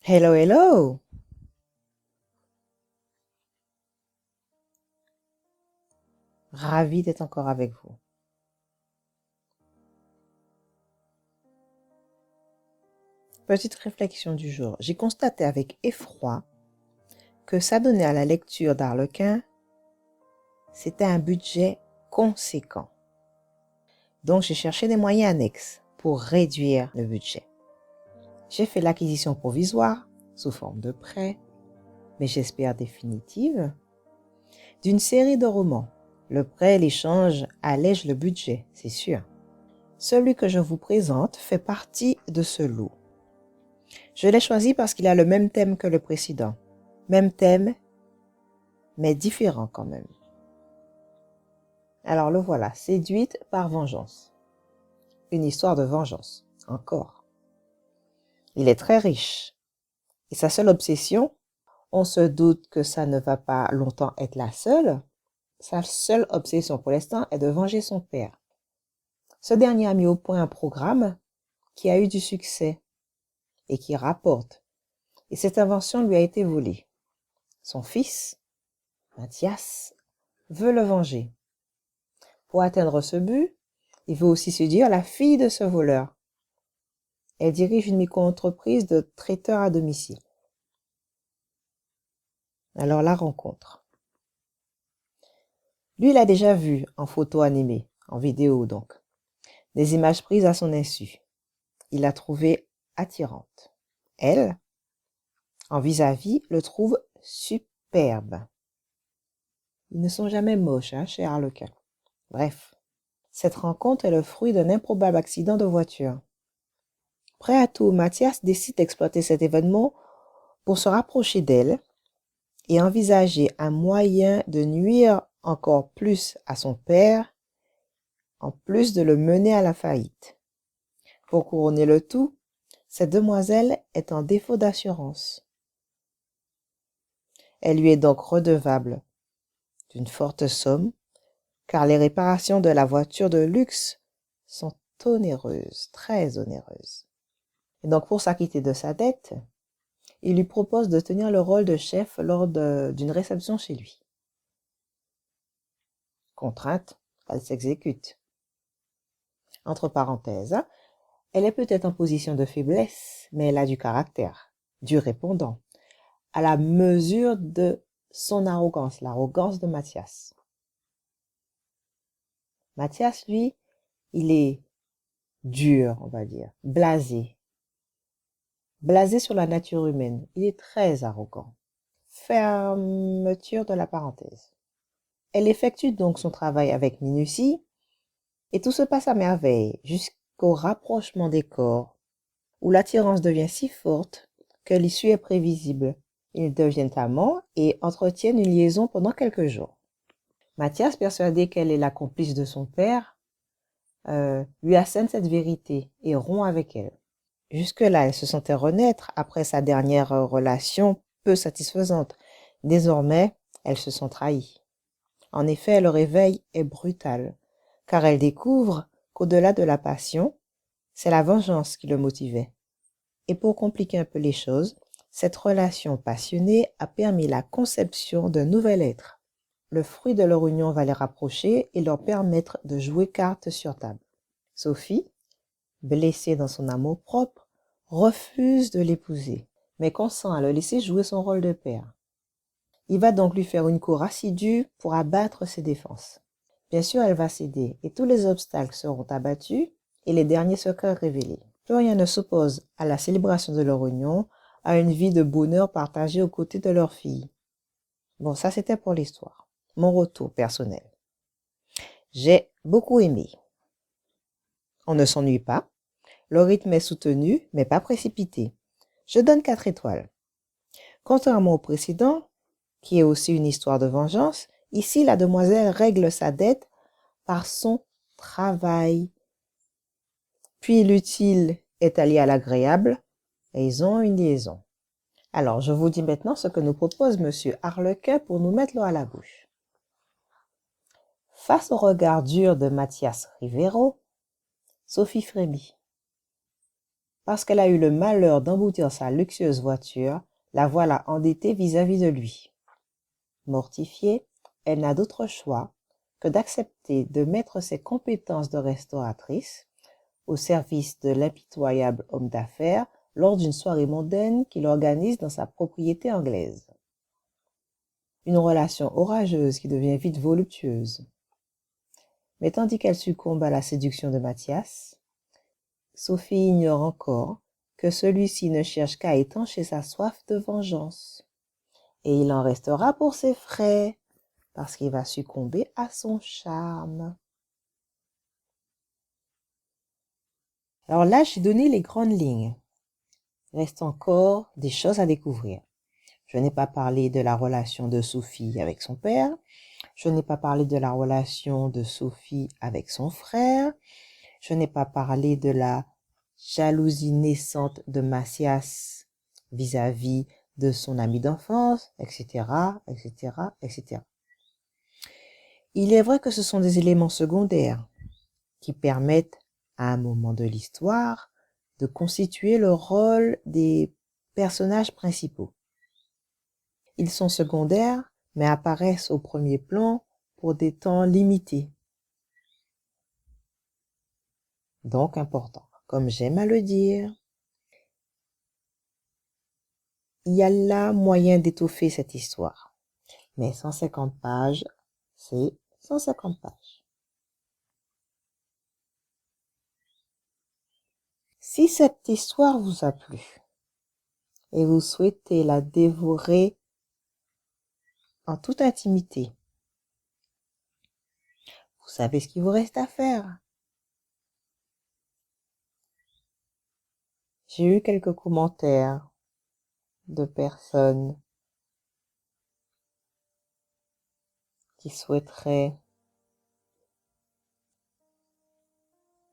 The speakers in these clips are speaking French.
Hello, hello! Ravi d'être encore avec vous. Petite réflexion du jour. J'ai constaté avec effroi que s'adonner à la lecture d'Arlequin, c'était un budget conséquent. Donc j'ai cherché des moyens annexes pour réduire le budget. J'ai fait l'acquisition provisoire, sous forme de prêt, mais j'espère définitive, d'une série de romans. Le prêt et l'échange allègent le budget, c'est sûr. Celui que je vous présente fait partie de ce lot. Je l'ai choisi parce qu'il a le même thème que le précédent. Même thème, mais différent quand même. Alors le voilà, Séduite par vengeance. Une histoire de vengeance, encore. Il est très riche. Et sa seule obsession, on se doute que ça ne va pas longtemps être la seule. Sa seule obsession pour l'instant est de venger son père. Ce dernier a mis au point un programme qui a eu du succès et qui rapporte. Et cette invention lui a été volée. Son fils, Mathias, veut le venger. Pour atteindre ce but, il veut aussi séduire la fille de ce voleur. Elle dirige une micro-entreprise de traiteurs à domicile. Alors la rencontre. Lui, il a déjà vu en photo animée, en vidéo donc, des images prises à son insu. Il l'a trouvée attirante. Elle, en vis-à-vis, le trouve superbe. Ils ne sont jamais moches, chez Harlequin. Bref, cette rencontre est le fruit d'un improbable accident de voiture. Prêt à tout, Mathias décide d'exploiter cet événement pour se rapprocher d'elle et envisager un moyen de nuire encore plus à son père, en plus de le mener à la faillite. Pour couronner le tout, cette demoiselle est en défaut d'assurance. Elle lui est donc redevable d'une forte somme, car les réparations de la voiture de luxe sont onéreuses, très onéreuses. Et donc pour s'acquitter de sa dette, il lui propose de tenir le rôle de chef lors d'une réception chez lui. Contrainte, elle s'exécute. Entre parenthèses, elle est peut-être en position de faiblesse, mais elle a du caractère, du répondant, à la mesure de son arrogance, l'arrogance de Mathias. Mathias, lui, il est dur, on va dire, blasé. Blasé sur la nature humaine, il est très arrogant. Fermeture de la parenthèse. Elle effectue donc son travail avec minutie, et tout se passe à merveille, jusqu'au rapprochement des corps, où l'attirance devient si forte que l'issue est prévisible. Ils deviennent amants et entretiennent une liaison pendant quelques jours. Mathias, persuadé qu'elle est la complice de son père, lui assène cette vérité et rompt avec elle. Jusque-là, elle se sentait renaître après sa dernière relation peu satisfaisante. Désormais, elle se sent trahie. En effet, le réveil est brutal, car elle découvre qu'au-delà de la passion, c'est la vengeance qui le motivait. Et pour compliquer un peu les choses, cette relation passionnée a permis la conception d'un nouvel être. Le fruit de leur union va les rapprocher et leur permettre de jouer carte sur table. Sophie, blessée dans son amour-propre, refuse de l'épouser, mais consent à le laisser jouer son rôle de père. Il va donc lui faire une cour assidue pour abattre ses défenses. Bien sûr, elle va céder et tous les obstacles seront abattus et les derniers secrets révélés. Plus rien ne s'oppose à la célébration de leur union, à une vie de bonheur partagée aux côtés de leur fille. Bon, ça c'était pour l'histoire. Mon retour personnel. J'ai beaucoup aimé. On ne s'ennuie pas. Le rythme est soutenu, mais pas précipité. Je donne 4 étoiles. Contrairement au précédent, qui est aussi une histoire de vengeance, ici la demoiselle règle sa dette par son travail. Puis l'utile est allié à l'agréable et ils ont une liaison. Alors, je vous dis maintenant ce que nous propose Monsieur Harlequin pour nous mettre l'eau à la bouche. Face au regard dur de Mathias Rivero, Sophie frémit. Parce qu'elle a eu le malheur d'emboutir sa luxueuse voiture, la voilà endettée vis-à-vis de lui. Mortifiée, elle n'a d'autre choix que d'accepter de mettre ses compétences de restauratrice au service de l'impitoyable homme d'affaires lors d'une soirée mondaine qu'il organise dans sa propriété anglaise. Une relation orageuse qui devient vite voluptueuse. Mais tandis qu'elle succombe à la séduction de Mathias, Sophie ignore encore que celui-ci ne cherche qu'à étancher sa soif de vengeance. Et il en restera pour ses frais, parce qu'il va succomber à son charme. Alors là, j'ai donné les grandes lignes. Il reste encore des choses à découvrir. Je n'ai pas parlé de la relation de Sophie avec son père. Je n'ai pas parlé de la relation de Sophie avec son frère. Je n'ai pas parlé de la jalousie naissante de Mathias vis-à-vis de son ami d'enfance, etc., etc., etc. Il est vrai que ce sont des éléments secondaires qui permettent, à un moment de l'histoire, de constituer le rôle des personnages principaux. Ils sont secondaires, mais apparaissent au premier plan pour des temps limités. Donc importants, comme j'aime à le dire. Il y a là moyen d'étoffer cette histoire. Mais 150 pages, c'est 150 pages. Si cette histoire vous a plu et vous souhaitez la dévorer en toute intimité, vous savez ce qu'il vous reste à faire. J'ai eu quelques commentaires de personnes qui souhaiteraient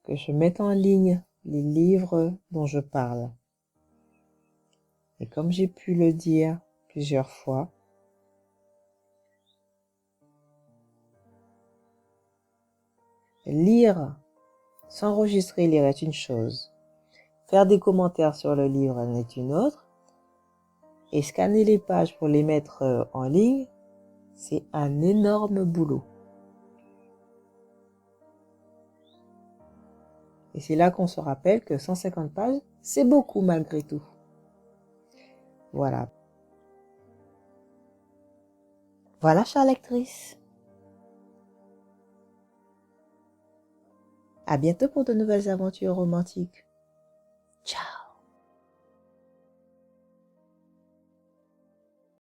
que je mette en ligne les livres dont je parle. Et comme j'ai pu le dire plusieurs fois, lire, s'enregistrer, lire est une chose. Faire des commentaires sur le livre en est une autre. Et scanner les pages pour les mettre en ligne, c'est un énorme boulot. Et c'est là qu'on se rappelle que 150 pages, c'est beaucoup malgré tout. Voilà. Voilà, chère lectrice. À bientôt pour de nouvelles aventures romantiques.